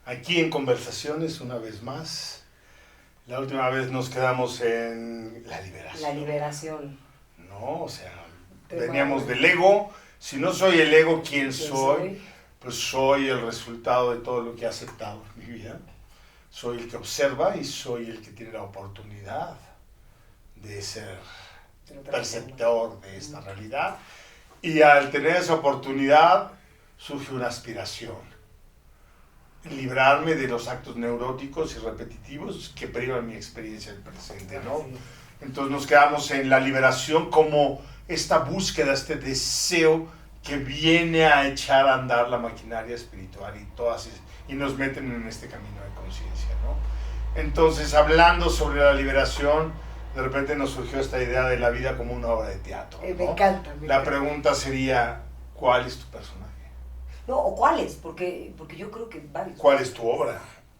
Aquí en Conversaciones, una vez más. La última vez nos quedamos en la liberación. La liberación. No, o sea, veníamos del ego. Si no soy el ego, ¿quién soy? Pues soy el resultado de todo lo que he aceptado en mi vida. Soy el que observa y soy el que tiene la oportunidad de ser perceptor de esta realidad. Y al tener esa oportunidad, surge una aspiración. Librarme de los actos neuróticos y repetitivos que privan mi experiencia del presente, ¿no? Entonces nos quedamos en la liberación como esta búsqueda, este deseo que viene a echar a andar la maquinaria espiritual y nos meten en este camino de conciencia, ¿no? Entonces, hablando sobre la liberación, de repente nos surgió esta idea de la vida como una obra de teatro, ¿no? Me encanta. La pregunta sería, ¿cuál es tu personaje? No, o cuáles, porque yo creo que varios. ¿Cuál es tu obra?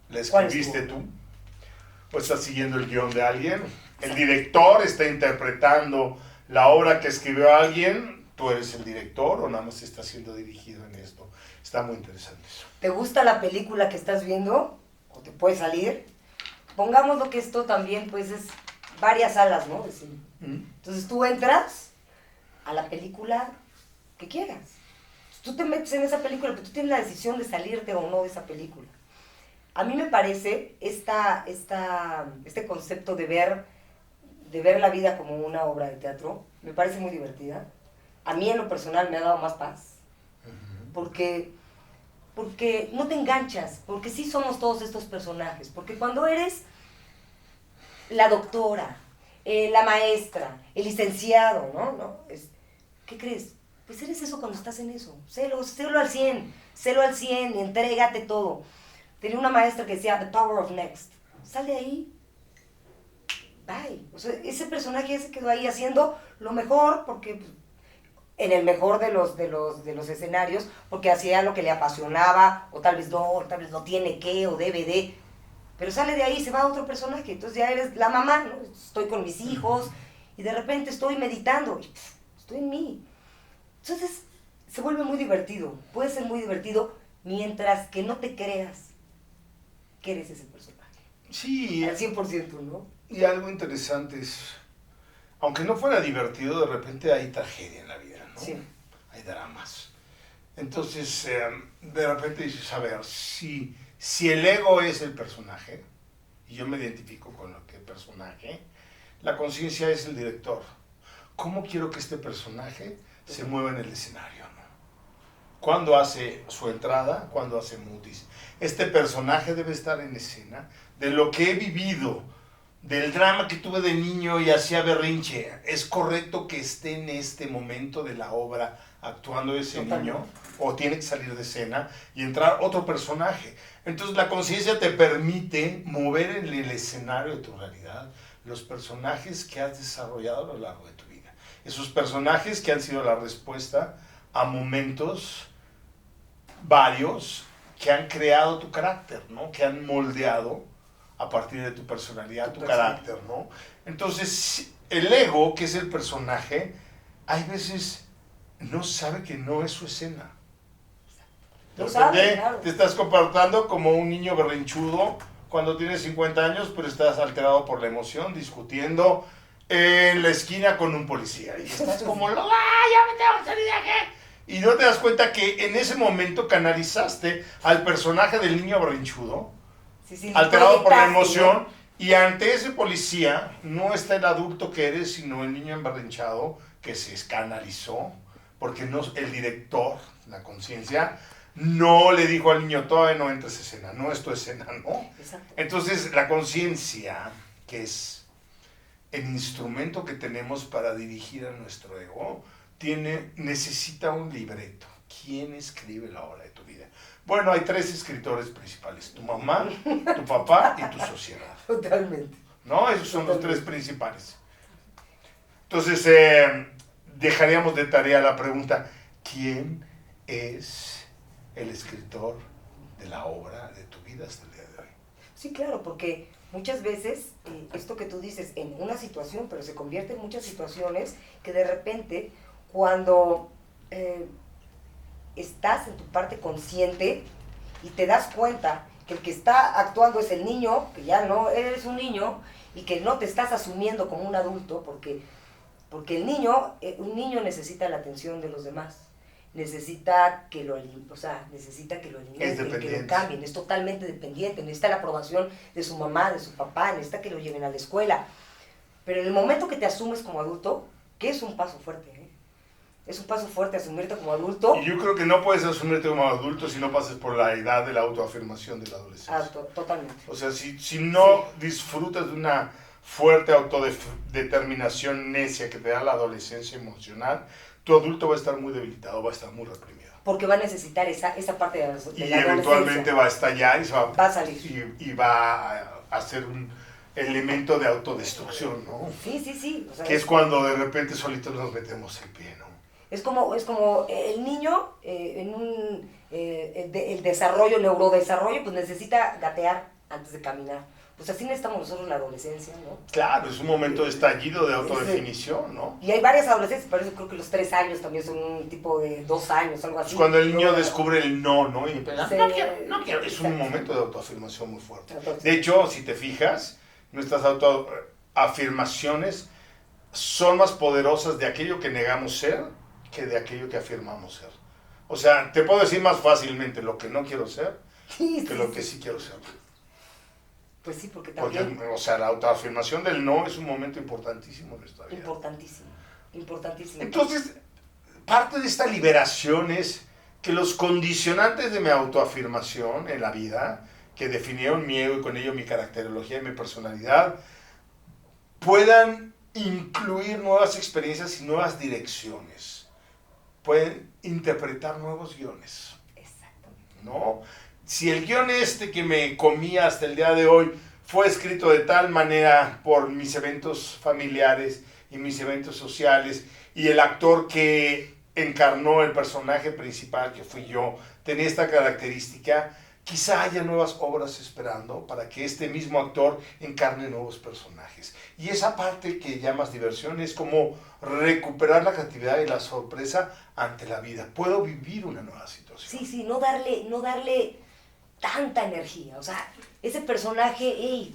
¿La escribiste tú? ¿O estás siguiendo el guión de alguien? ¿El director está interpretando la obra que escribió alguien? ¿Tú eres el director o nada más está siendo dirigido en esto? Está muy interesante eso. ¿Te gusta la película que estás viendo? ¿O te puede salir? Pongamos lo que esto también, pues, es varias salas, ¿no? Entonces tú entras a la película que quieras. Tú te metes en esa película, pero tú tienes la decisión de salirte o no de esa película. A mí me parece este concepto de ver la vida como una obra de teatro, me parece muy divertida. A mí en lo personal me ha dado más paz, porque no te enganchas, porque sí somos todos estos personajes, porque cuando eres la doctora, la maestra, el licenciado, ¿no? ¿Qué crees? Pues eres eso cuando estás en eso. Sélo al 100, y entrégate todo. Tenía una maestra que decía, The Power of Next. Sal de ahí, bye. O sea, ese personaje se quedó ahí haciendo lo mejor, porque en el mejor de los escenarios, porque hacía lo que le apasionaba, o tal vez no tiene que, o debe de. Pero sale de ahí y se va a otro personaje. Entonces ya eres la mamá, ¿no? Estoy con mis hijos, y de repente estoy meditando, y estoy en mí. Entonces, se vuelve muy divertido. Puede ser muy divertido mientras que no te creas que eres ese personaje. Sí. Al 100%, ¿no? Y algo interesante es, aunque no fuera divertido, de repente hay tragedia en la vida, ¿no? Sí. Hay dramas. Entonces, de repente dices, a ver, si el ego es el personaje, y yo me identifico con lo que es personaje, la conciencia es el director. ¿Cómo quiero que este personaje se mueva en el escenario, ¿no? ¿Cuándo hace su entrada? ¿Cuándo hace mutis? Este personaje debe estar en escena de lo que he vivido, del drama que tuve de niño y hacía berrinche. ¿Es correcto que esté en este momento de la obra actuando ese niño? ¿O tiene que salir de escena y entrar otro personaje? Entonces la conciencia te permite mover en el escenario de tu realidad los personajes que has desarrollado a lo largo de tu vida. Esos personajes que han sido la respuesta a momentos varios que han creado tu carácter, ¿no? Que han moldeado a partir de tu personalidad, tu carácter, ¿no? Entonces, el ego, que es el personaje, hay veces no sabe que no es su escena. Lo sabe, claro. Te estás comportando como un niño berrinchudo cuando tienes 50 años, pero estás alterado por la emoción, discutiendo en la esquina con un policía. Y estás como, ya me tengo que salir de aquí. Y no te das cuenta que en ese momento canalizaste al personaje del niño berrinchudo, alterado por la emoción, ¿no? Y ante ese policía no está el adulto que eres, sino el niño emberrinchado que se canalizó, porque no, el director, la conciencia, no le dijo al niño, todavía no entres a escena, no es tu escena, ¿no? Exacto. Entonces la conciencia, que es el instrumento que tenemos para dirigir a nuestro ego, necesita un libreto. ¿Quién escribe la obra de tu vida? Bueno, hay 3 escritores principales: tu mamá, tu papá y tu sociedad. Totalmente. ¿No? Esos son los 3 principales. Entonces, dejaríamos de tarea la pregunta: ¿quién es el escritor de la obra de tu vida hasta el día de hoy? Sí, claro, porque muchas veces esto que tú dices en una situación, pero se convierte en muchas situaciones que de repente, cuando estás en tu parte consciente y te das cuenta que el que está actuando es el niño, que ya no eres un niño y que no te estás asumiendo como un adulto, porque el niño, un niño necesita la atención de los demás, necesita que lo alimenten, que lo cambien, es totalmente dependiente, necesita la aprobación de su mamá, de su papá, necesita que lo lleven a la escuela. Pero en el momento que te asumes como adulto, que es un paso fuerte, es un paso fuerte asumirte como adulto. Y yo creo que no puedes asumirte como adulto si no pases por la edad de la autoafirmación de la adolescencia. Totalmente. O sea, si no disfrutas de una fuerte autodeterminación necia que te da la adolescencia emocional, tu adulto va a estar muy debilitado, va a estar muy reprimido. Porque va a necesitar esa parte de la adolescencia. Y eventualmente va a estallar y va a salir. Y va a ser un elemento de autodestrucción, ¿no? Sí. O sea, que es cuando de repente solitos nos metemos el pie, ¿no? Es como el niño el desarrollo, el neurodesarrollo, pues necesita gatear antes de caminar. Pues así necesitamos nosotros la adolescencia, ¿no? Claro, es un momento de estallido, de autodefinición, ¿no? Y hay varias adolescencias, por eso creo que los 3 años también son un tipo de 2 años, algo así. Es cuando el niño descubre el no, ¿no? Y empieza, no quiero. Es un momento de autoafirmación muy fuerte. De hecho, si te fijas, nuestras autoafirmaciones son más poderosas de aquello que negamos ser que de aquello que afirmamos ser. O sea, te puedo decir más fácilmente lo que no quiero ser que lo que sí quiero ser. Pues sí, porque también... Porque, o sea, la autoafirmación del no es un momento importantísimo de nuestra vida. Importantísimo. Entonces, parte de esta liberación es que los condicionantes de mi autoafirmación en la vida, que definieron mi ego y con ello mi caracterología y mi personalidad, puedan incluir nuevas experiencias y nuevas direcciones. Pueden interpretar nuevos guiones. Exactamente. ¿No? Si el guión que me comí hasta el día de hoy fue escrito de tal manera por mis eventos familiares y mis eventos sociales, y el actor que encarnó el personaje principal, que fui yo, tenía esta característica, quizá haya nuevas obras esperando para que este mismo actor encarne nuevos personajes. Y esa parte que llamas diversión es como recuperar la creatividad y la sorpresa ante la vida. Puedo vivir una nueva situación. Sí, no darle tanta energía. O sea, ese personaje,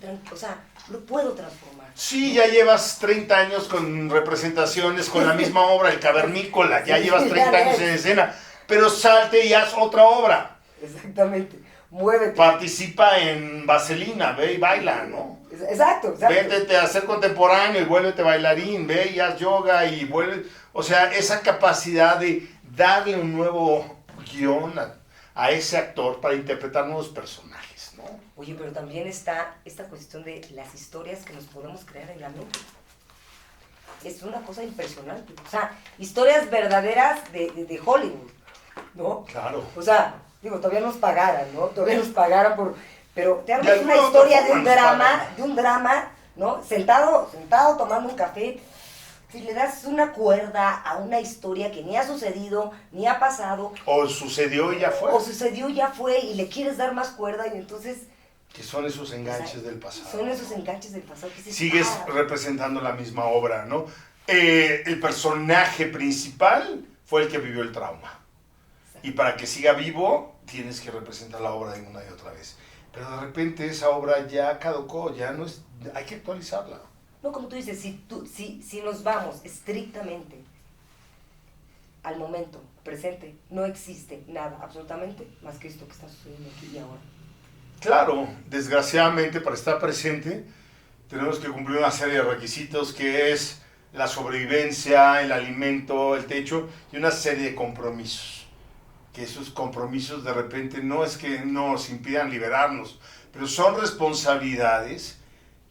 lo puedo transformar. Sí, ya llevas 30 años con representaciones con la misma obra, El Cavernícola, ya llevas 30 años en escena, pero salte y haz otra obra. Exactamente. Muévete. Participa en Vaselina, ve y baila, ¿no? Exacto. Vétete a ser contemporáneo y vuélvete bailarín, ve y haz yoga y vuelve. O sea, esa capacidad de darle un nuevo guión a ese actor para interpretar nuevos personajes, ¿no? Oye, pero también está esta cuestión de las historias que nos podemos crear en la mente. Es una cosa impresionante. O sea, historias verdaderas de Hollywood, ¿no? Claro. O sea, todavía nos pagaran, ¿no? Pero te armas una historia de un drama, ¿no? Sentado tomando un café, si le das una cuerda a una historia que ni ha sucedido, ni ha pasado. O sucedió y ya fue. Y le quieres dar más cuerda y entonces... Que son esos enganches del pasado. Que sigues representando la misma obra, ¿no? El personaje principal fue el que vivió el trauma. Exacto. Y para que siga vivo, tienes que representar la obra de una y otra vez. Pero de repente esa obra ya caducó, ya no es... Hay que actualizarla. No, como tú dices, si nos vamos estrictamente al momento presente, no existe nada, absolutamente, más que esto que está sucediendo aquí y ahora. Claro, desgraciadamente para estar presente tenemos que cumplir una serie de requisitos que es la sobrevivencia, el alimento, el techo y una serie de compromisos. Que esos compromisos de repente no es que nos impidan liberarnos, pero son responsabilidades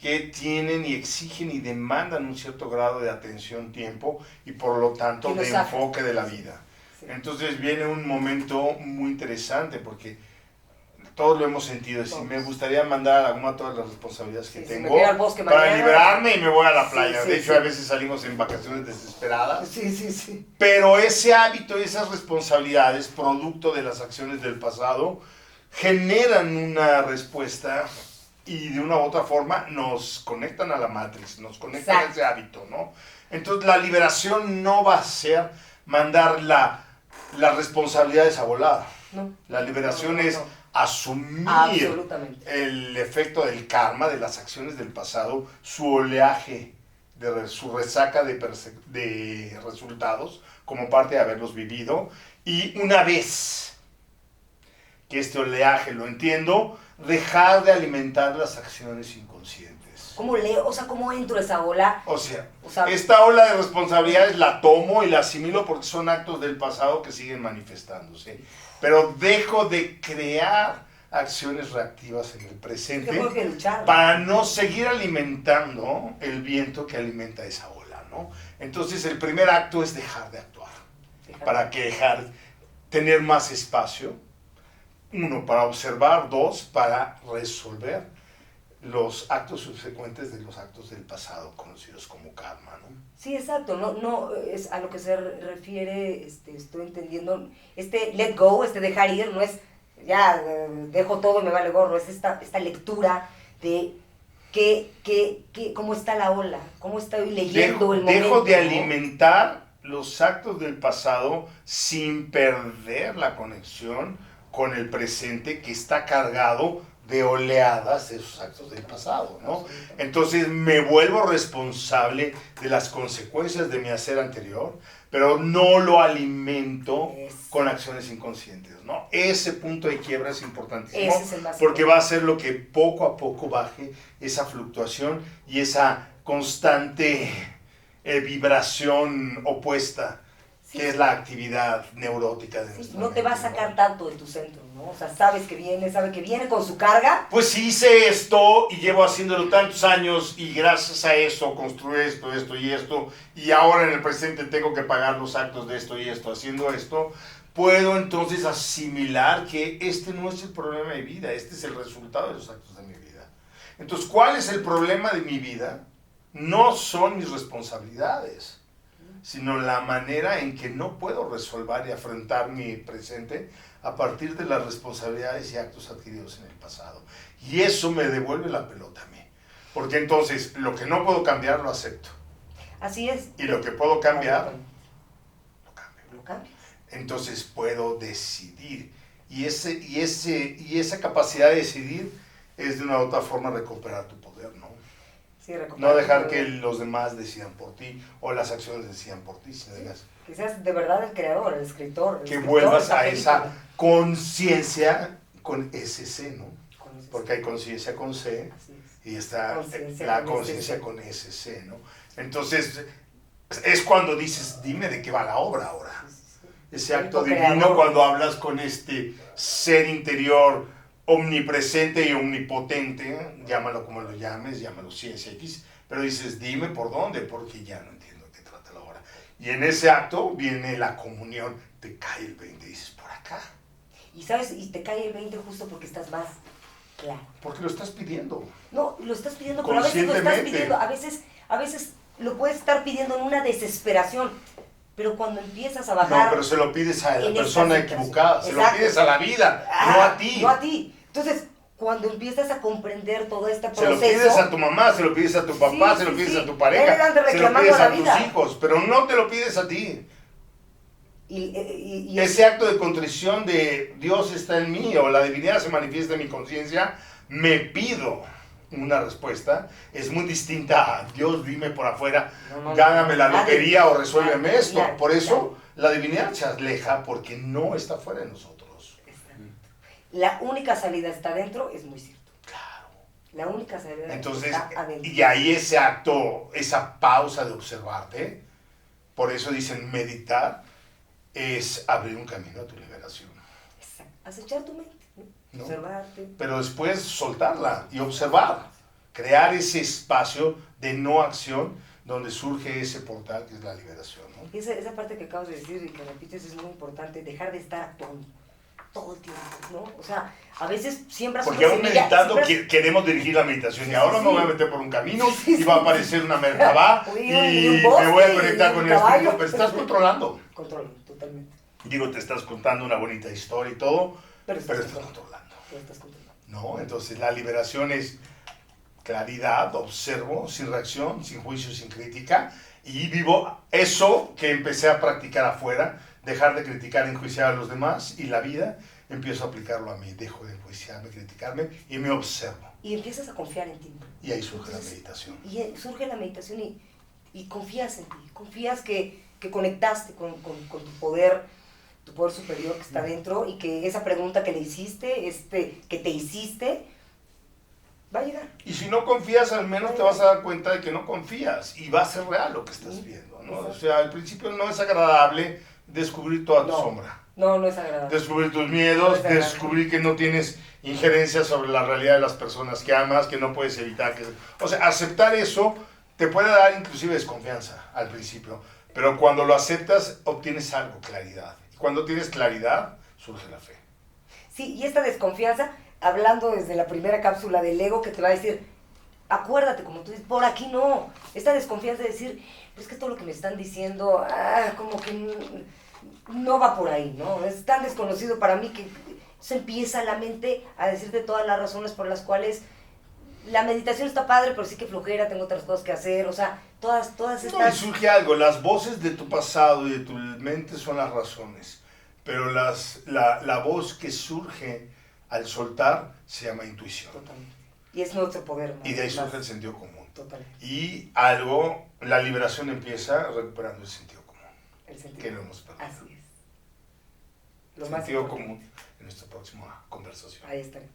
que tienen y exigen y demandan un cierto grado de atención, tiempo y por lo tanto de enfoque de la vida. Sí. Entonces viene un momento muy interesante porque todos lo hemos sentido. Si me gustaría mandar a la goma todas las responsabilidades que tengo para liberarme y me voy a la playa. De hecho, a veces salimos en vacaciones desesperadas. Sí. Pero ese hábito y esas responsabilidades, producto de las acciones del pasado, generan una respuesta y de una u otra forma nos conectan a la Matrix, nos conectan a ese hábito, ¿no? Entonces la liberación no va a ser mandar las responsabilidades a volar. No. La liberación es asumir Absolutamente. el efecto del karma, de las acciones del pasado, su oleaje, su resaca de resultados, como parte de haberlos vivido. Y una vez que este oleaje lo entiendo, dejar de alimentar las acciones inconscientes. ¿Cómo leo? O sea, ¿cómo entro a esa ola? O sea, O sea, esta ola de responsabilidades la tomo y la asimilo porque son actos del pasado que siguen manifestándose. Pero dejo de crear acciones reactivas en el presente tengo que luchar. para no seguir alimentando el viento que alimenta esa ola, ¿no? Entonces el primer acto es dejar de actuar. Para que tener más espacio. Uno, para observar. Dos, para resolver los actos subsecuentes de los actos del pasado, conocidos como karma, ¿no? Sí, exacto, no es a lo que se refiere, estoy entendiendo, let go, dejar ir, no es ya dejo todo y me vale gorro, es esta lectura de cómo está la ola, cómo estoy leyendo el momento. Dejo de alimentar los actos del pasado sin perder la conexión con el presente que está cargado de oleadas de esos actos del pasado, ¿no? Entonces me vuelvo responsable de las consecuencias de mi hacer anterior, pero no lo alimento con acciones inconscientes, ¿no? Ese punto de quiebra es importantísimo, porque va a ser lo que poco a poco baje esa fluctuación y esa constante vibración opuesta, que es la actividad neurótica de nuestra no mente, te va a sacar tanto de tu centro, ¿no? O sea, sabe que viene con su carga. Pues si hice esto y llevo haciéndolo tantos años y gracias a eso construí esto y esto, y ahora en el presente tengo que pagar los actos de esto y esto, haciendo esto, puedo entonces asimilar que este no es el problema de mi vida, este es el resultado de los actos de mi vida. Entonces, ¿cuál es el problema de mi vida? No son mis responsabilidades, sino la manera en que no puedo resolver y afrontar mi presente a partir de las responsabilidades y actos adquiridos en el pasado. Y eso me devuelve la pelota a mí. Porque entonces, lo que no puedo cambiar, lo acepto. Así es. Y lo que puedo cambiar, lo cambio. Entonces puedo decidir. Y esa capacidad de decidir es de una u otra forma recuperar tu poder, ¿no? Sí, no dejar que los demás decidan por ti o las acciones decidan por ti. Si que seas de verdad el creador, el escritor. Que vuelvas a esa conciencia con ese C, ¿no? Porque hay conciencia con C y está la conciencia con ese C, ¿no? Entonces es cuando dices, dime de qué va la obra ahora. Ese acto divino cuando hablas con este ser interior omnipresente y omnipotente, llámalo como lo llames, llámalo ciencia X, pero dices, dime por dónde, porque ya no entiendo de qué trata la obra. Y en ese acto viene la comunión, te cae el 20, dices, por acá. Y sabes, y te cae el 20 justo porque estás más claro. Porque lo estás pidiendo. No, lo estás pidiendo, pero a veces lo estás pidiendo, a veces lo puedes estar pidiendo en una desesperación. Pero cuando empiezas a bajar... No, pero se lo pides a la persona equivocada, se lo pides a la vida, no a ti. No a ti. Entonces, cuando empiezas a comprender todo este proceso... Se lo pides a tu mamá, se lo pides a tu papá, se lo pides a tu pareja, se lo pides a tus hijos, pero no te lo pides a ti. Y ese acto de contrición de Dios está en mí o la divinidad se manifiesta en mi conciencia, me pido una respuesta, es muy distinta a Dios, dime por afuera, gáname la lotería o resuélveme esto. Por eso la divinidad se aleja porque no está fuera de nosotros. La única salida está adentro, es muy cierto. Claro. La única salida entonces, está adentro. Y ahí ese acto, esa pausa de observarte, por eso dicen meditar, es abrir un camino a tu liberación. Exacto. Acechar tu mente, ¿no? Observarte. Pero después soltarla y observar, crear ese espacio de no acción donde surge ese portal que es la liberación, ¿no? Esa parte que acabas de decir y que repites es muy importante, dejar de estar actuando todo el tiempo, ¿no? O sea, a veces siembras porque aún meditando queremos dirigir la meditación y ahora me voy a meter por un camino y va a aparecer una merkabá y me voy a conectar con el espíritu, pero estás controlando. Controlo, totalmente. Digo, te estás contando una bonita historia y todo, pero estás controlando. ¿No? Entonces la liberación es claridad, observo, sin reacción, sin juicio, sin crítica, y vivo eso que empecé a practicar afuera, dejar de criticar y enjuiciar a los demás y la vida, empiezo a aplicarlo a mí, dejo de enjuiciarme, criticarme y me observo. Y empiezas a confiar en ti. Y ahí surge la meditación. Y surge la meditación y confías en ti, confías que conectaste con tu poder superior que está dentro y que esa pregunta que le hiciste, que te hiciste, va a llegar. Y si no confías, al menos te vas a dar cuenta de que no confías y va a ser real lo que estás viendo, ¿no? O sea, al principio no es agradable descubrir toda tu sombra. No es agradable. Descubrir tus miedos, descubrir que no tienes injerencia sobre la realidad de las personas que amas, que no puedes evitar que... O sea, aceptar eso te puede dar inclusive desconfianza al principio, pero cuando lo aceptas obtienes algo, claridad. Y cuando tienes claridad, surge la fe. Sí, y esta desconfianza, hablando desde la primera cápsula del ego, que te va a decir, acuérdate, como tú dices, por aquí no. Esta desconfianza de decir, pues es que todo lo que me están diciendo, como que no va por ahí, ¿no? Es tan desconocido para mí que se empieza la mente a decirte todas las razones por las cuales la meditación está padre, pero sí que flojera, tengo otras cosas que hacer, o sea, todas estas... No, y surge algo, las voces de tu pasado y de tu mente son las razones, pero la voz que surge al soltar se llama intuición. Totalmente. Y es nuestro poder. Y de ahí surge el sentido común. Totalmente. Y la liberación empieza recuperando el sentido común. Que lo hemos perdido. Así es. Sentido común en nuestra próxima conversación. Ahí estaremos.